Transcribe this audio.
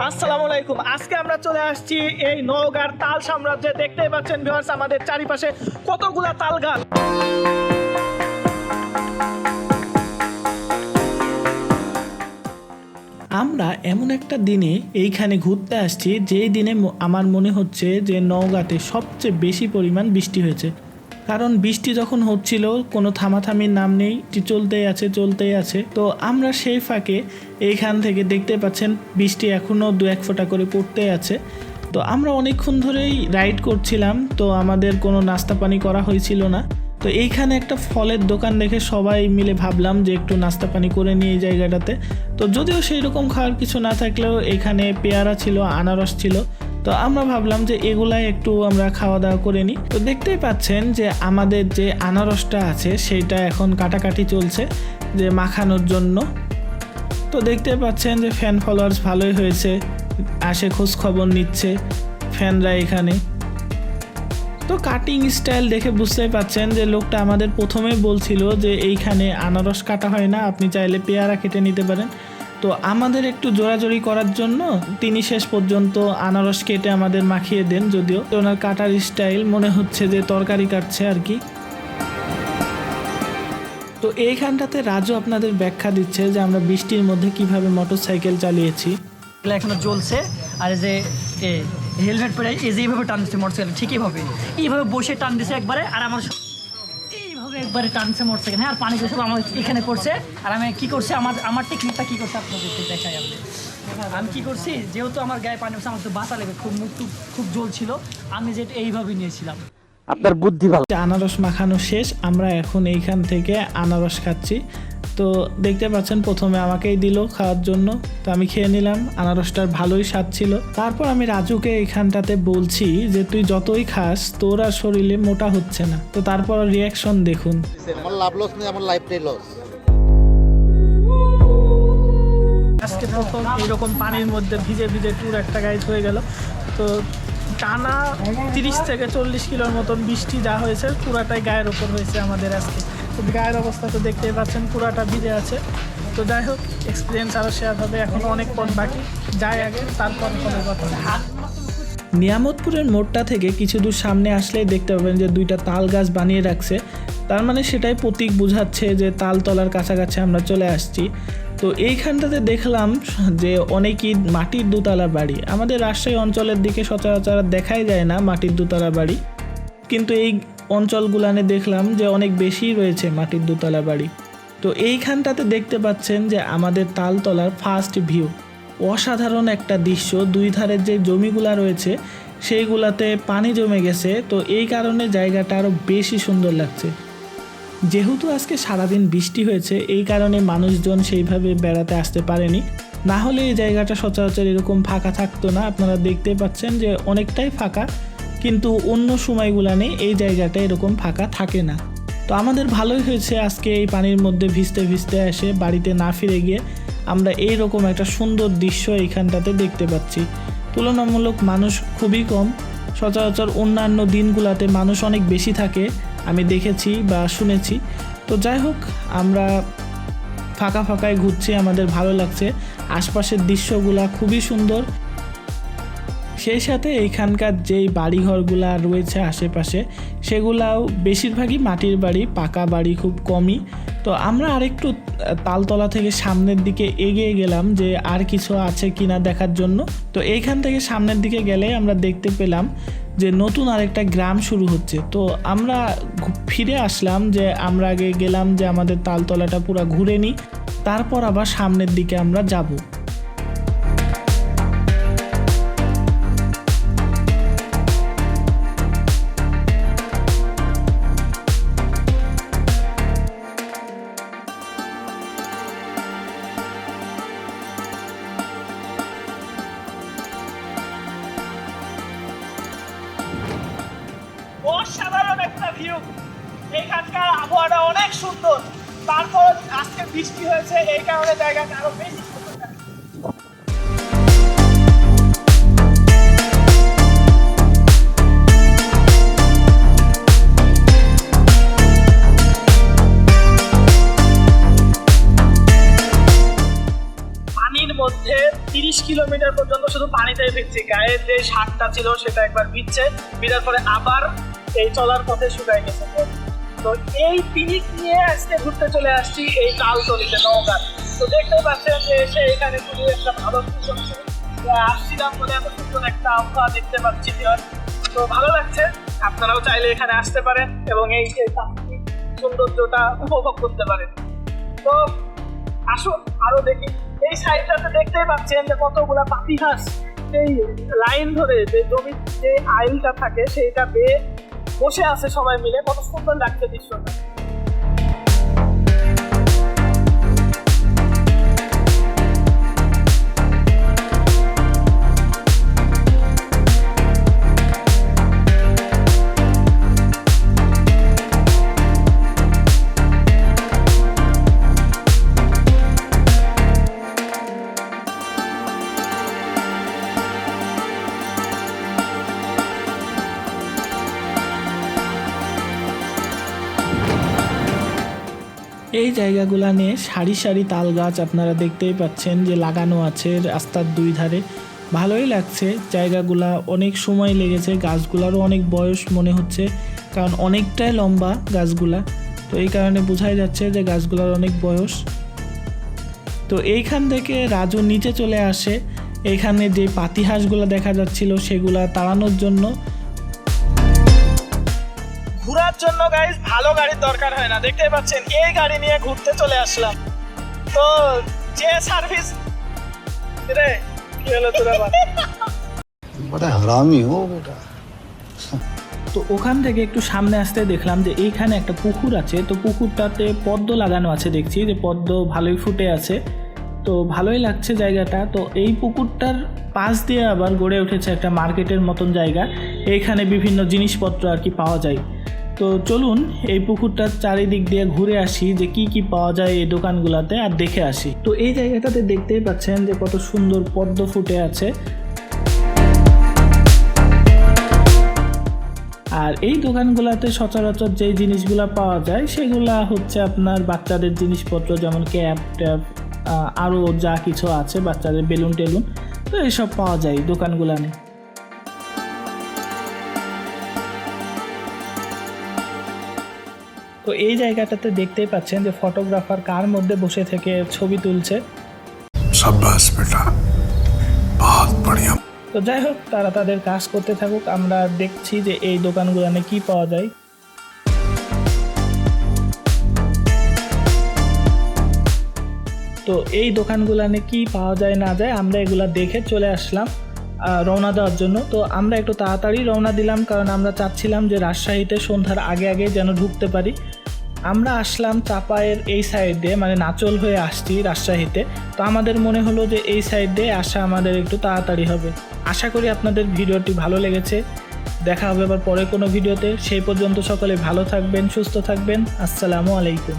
আসসালামু আলাইকুম। আজকে আমরা চলে আসছি এই নওগাঁর তাল সাম্রাজ্যে। দেখতেই পাচ্ছেন ভিউয়ার্স, আমাদের চারিপাশে কতগুলা তাল গাছ। আমরা এমন একটা দিনে এইখানে ঘুরতে আসছি যেই দিনে আমার মনে হচ্ছে যে নওগাঁতে সবচেয়ে বেশি পরিমাণ বৃষ্টি হয়েছে। কারণ বৃষ্টি যখন হচ্ছিল কোনো থামাথামির নাম নেই, চলতেই আছে। তো আমরা সেই ফাঁকে এইখান থেকে দেখতে পাচ্ছেন বৃষ্টি এখনও 2-1 ফোঁটা করে পড়তে আছে। তো আমরা অনেকক্ষণ ধরেই রাইড করছিলাম, তো আমাদের কোনো নাস্তা পানি করা হয়েছিল না। তো এইখানে একটা ফলের দোকান দেখে সবাই মিলে ভাবলাম যে একটু নাস্তা পানি করে নিই এই জায়গাটাতে। তো যদিও সেই রকম খাওয়ার কিছু না থাকলেও এখানে পেয়ারা ছিল, আনারস ছিল। তো আমরা ভাবলাম যে এগুলাই একটু আমরা খাওয়া দাওয়া করে নিই। তো দেখতেই পাচ্ছেন যে আমাদের যে আনারসটা আছে সেইটা এখন কাটাকাটি চলছে যে মাখানোর জন্য। তো দেখতে পাচ্ছেন যে ফ্যান ফলোয়ার্স ভালোই হয়েছে, আসে খোঁজ খবর নিচ্ছে ফ্যানরা এখানে। তো কাটিং স্টাইল দেখে বুঝতেই পাচ্ছেন যে লোকটা আমাদের প্রথমে বলছিল যে এইখানে আনারস কাটা হয় না, আপনি চাইলে পেয়ারা কেটে নিতে পারেন। তো আমাদের একটু জোরাজোরি করার জন্য তিনি শেষ পর্যন্ত আনারস কেটে আমাদের মাখিয়ে দেন, যদিও ওনার কাটার স্টাইল মনে হচ্ছে যে তরকারি কাটছে আর কি। তো এইখানটাতে রাজু আপনাদের ব্যাখ্যা দিচ্ছে যে আমরা বৃষ্টির মধ্যে কিভাবে মোটরসাইকেল চালিয়েছি। এখনো জ্বলছে, আর যে হেলমেট পরে এই যে এইভাবে টান দিচ্ছে মোটরসাইকেল, ঠিক এইভাবে বসে টান দিচ্ছে একবারে, আর আমার এইভাবে একবারে টানছে মোটরসাইকেল। হ্যাঁ, আর পানি সব আমার এখানে পড়ছে। আর আমি কী করছি, আমার টেকনিকটা কী করছে আপনাদের দেখাই। আমি কী করছি, যেহেতু আমার গায়ে পানি পড়ছে, আমার তো বাঁচা লেগে খুব জ্বলছিল, আমি যে এইভাবে নিয়েছিলাম। আপনার বুদ্ধি ভালো। আনারস মাখানো শেষ, আমরা এখন এইখান থেকে আনারস খাচ্ছি। তো দেখতে পাচ্ছেন প্রথমে আমাকেই দিল খাওয়ার জন্য, তো আমি খেয়ে নিলাম। আনারসটার ভালোই স্বাদ ছিল। তারপর আমি রাজুকে এইখানটাতে বলছি যে তুই যতই খাস তোর আর শরীরে মোটা হচ্ছে না। তো তারপর রিয়াকশন দেখুন। আমার লাভ লস নেই, আমার লাইফটাই লস। আজকে প্রথম এইরকম পানির মধ্যে ভিজে ভিজে ট্যুর একটা গাইড হয়ে গেল। তো টানা 30 থেকে 40 কিলোর মতন বৃষ্টি যা হয়েছে পুরাটাই গায়ের ওপর হয়েছে আমাদের আজকে। তো গায়ের অবস্থা তো দেখতেই পাচ্ছেন, পুরাটা ভিজে আছে। তো যাই হোক, এক্সপিরিয়েন্স আরও শেয়ার হবে, এখনও অনেক পথ বাকি, যাই আগে তারপর হবে কথা। নিয়ামতপুরের মোড়টা থেকে কিছু দূর সামনে আসলেই দেখতে পাবেন যে 2টা তাল গাছ বানিয়ে রাখছে। তার মানে সেটাই প্রতীক বোঝাচ্ছে যে তালতলার কাছাকাছি আমরা চলে আসছি। তো এইখানটাতে দেখলাম যে অনেকই মাটির দোতলা বাড়ি। আমাদের রাজশাহী অঞ্চলের দিকে সচরাচর দেখাই যায় না মাটির দোতলা বাড়ি, কিন্তু এই অঞ্চলগুলানে দেখলাম যে অনেক বেশি রয়েছে মাটির দোতলা বাড়ি। তো এইখানটাতে দেখতে পাচ্ছেন যে আমাদের তালতলার ফার্স্ট ভিউ। অসাধারণ একটা দৃশ্য, 2 ধারের যে জমিগুলা রয়েছে সেইগুলাতে পানি জমে গেছে। তো এই কারণে জায়গাটা আরও বেশি সুন্দর লাগছে। যেহেতু আজকে সারাদিন বৃষ্টি হয়েছে, এই কারণে মানুষজন সেইভাবে বেড়াতে আসতে পারেনি, না হলে এই জায়গাটা সচরাচর এরকম ফাঁকা থাকতো না। আপনারা দেখতে পাচ্ছেন যে অনেকটাই ফাঁকা, কিন্তু অন্য সময়গুলানে এই জায়গাটা এরকম ফাঁকা থাকে না। তো আমাদের ভালোই হয়েছে আজকে এই পানির মধ্যে ভিজতে ভিজতে এসে বাড়িতে না ফিরে গিয়ে আমরা এইরকম একটা সুন্দর দৃশ্য এইখানটাতে দেখতে পাচ্ছি। তুলনামূলক মানুষ খুবই কম, সচরাচর অন্যান্য দিনগুলোতে মানুষ অনেক বেশি থাকে আমি দেখেছি বা শুনেছি। তো যাই হোক, আমরা ফাঁকা ফাঁকায় ঘুরছি, আমাদের ভালো লাগছে। আশপাশের দৃশ্যগুলা খুবই সুন্দর। সেই সাথে এইখানকার যেই বাড়িঘরগুলা রয়েছে আশেপাশে সেগুলাও বেশিরভাগই মাটির বাড়ি, পাকা বাড়ি খুব কমই। তো আমরা আরেকটু তালতলা থেকে সামনের দিকে এগিয়ে গেলাম যে আর কিছু আছে কিনা দেখার জন্য। তো এইখান থেকে সামনের দিকে গেলে আমরা দেখতে পেলাম যে নতুন আরেকটা গ্রাম শুরু হচ্ছে। তো আমরা ফিরে আসলাম যে আমরা আগে গেলাম যে আমাদের তালতলাটা পুরো ঘুরে নিই, তারপর আবার সামনের দিকে আমরা যাব। অসাধারণ একটা ভিউ, এখানকার আবহাওয়াটা অনেক সুন্দর। তারপর আজকে বৃষ্টি হয়েছে, এই কারণে জায়গাটা আরো বেশি সুন্দর লাগছে। পানির মধ্যে 30 কিলোমিটার বিকেল পর্যন্ত শুধু পানিতেই ভিজছি, গায়ের যে শার্টটা ছিল সেটা একবার ভিজছে, ভিজার পরে আবার এই চলার পথে শুকায় গেছে। তো এই পিনিক নিয়ে আজকে ঘুরতে চলে আসছি এই তালতলিতে নওগাঁ। তো দেখতে পাচ্ছেন যে এসে এখানে খুবই একটা ভালো আসছিলাম বলে এত সুন্দর একটা আবহাওয়া দেখতে পাচ্ছি। তো ভালো লাগছে, আপনারাও চাইলে এখানে আসতে পারেন এবং এই যে প্রাকৃতিক সৌন্দর্যটা উপভোগ করতে পারেন। তো আসুন আরো দেখি। এই সাইডটাতে দেখতেই পাচ্ছেন যে কতগুলা পাতিহাঁস এই লাইন ধরে যে জমির যে আইলটা থাকে সেইটা বেয়ে বসে আছে সবাই মিলে, কত সুন্দর লাগছে দৃশ্যটা। এই জায়গাগুলো নিয়ে সারি সারি তাল গাছ আপনারা দেখতেই পাচ্ছেন যে লাগানো আছে রাস্তার দুই ধারে। ভালোই লাগছে জায়গাগুলা, অনেক সময় লেগেছে, গাছগুলারও অনেক বয়স মনে হচ্ছে কারণ অনেকটাই লম্বা গাছগুলা। তো এই কারণে বোঝাই যাচ্ছে যে গাছগুলার অনেক বয়স। তো এইখান থেকে রাজু নিচে চলে আসে, এইখানে যে পাতিহাঁসগুলো দেখা যাচ্ছিল সেগুলা তাড়ানোর জন্য। ঘোরার জন্য গাইস ভালো গাড়ির দরকার হয় না, দেখতে পাচ্ছেন এই গাড়ি নিয়ে ঘুরতে চলে আসলাম। তো যে সার্ভিস রে কি হলো তোরা बड़ा हरामी हो बेटा। তো ওখান থেকে একটু সামনে আসতে দেখলাম যে এইখানে একটা পুকুর আছে। তো পুকুরটাতে পদ্ম লাগানো আছে, দেখছি যে পদ্ম ভালোই ফুটে আছে। তো ভালোই লাগছে জায়গাটা। তো এই পুকুরটার পাশ দিয়ে আবার গড়ে উঠেছে একটা মার্কেটের মতন জায়গা, এইখানে বিভিন্ন জিনিসপত্র আর কি পাওয়া যায়। তো চলুন এই পুকুরটার চারিদিক দিয়ে ঘুরে আসি যে কি কি পাওয়া যায় এই দোকানগুলোতে আর দেখে আসি। তো এই জায়গাটাতে দেখতেই পাচ্ছেন যে কত সুন্দর পদ্ম ফুটে আছে। আর এই দোকানগুলোতে সচরাচর যেই জিনিসগুলো পাওয়া যায় সেগুলা হচ্ছে আপনার বাচ্চাদের জিনিসপত্র, যেমন ক্যাপ ট্যাপ, আরও যা কিছু আছে বাচ্চাদের বেলুন টেলুন, তো এইসব পাওয়া যায় দোকানগুলানে। তো এই জায়গাটাতে দেখতেই পাচ্ছেন যে ফটোগ্রাফার কার মধ্যে বসে থেকে ছবি তুলছে। शाबाश बेटा, बहुत बढ़िया। তো যাই হোক, তারা তাদের কাজ করতে থাকুক, আমরা দেখছি যে এই দোকানগুলোনে কি পাওয়া যায়। তো এই দোকানগুলোনে কি পাওয়া যায় না যায় আমরা এগুলা দেখে চলে আসলাম রওনা দেওয়ার জন্য। তো আমরা একটু তাড়াতাড়ি রওনা দিলাম কারণ আমরা চাচ্ছিলাম যে রাজশাহীতে সন্ধ্যার আগে আগে যেন ঢুকতে পারি। আমরা আসলাম চাপায়ের এই সাইড দিয়ে, মানে নাচল হয়ে আসছি রাজশাহীতে। তো আমাদের মনে হলো যে এই সাইড দিয়ে আসা আমাদের একটু তাড়াতাড়ি হবে। আশা করি আপনাদের ভিডিওটি ভালো লেগেছে। দেখা হবে আবার পরে কোনো ভিডিওতে। সেই পর্যন্ত সকলে ভালো থাকবেন, সুস্থ থাকবেন। আসসালামু আলাইকুম।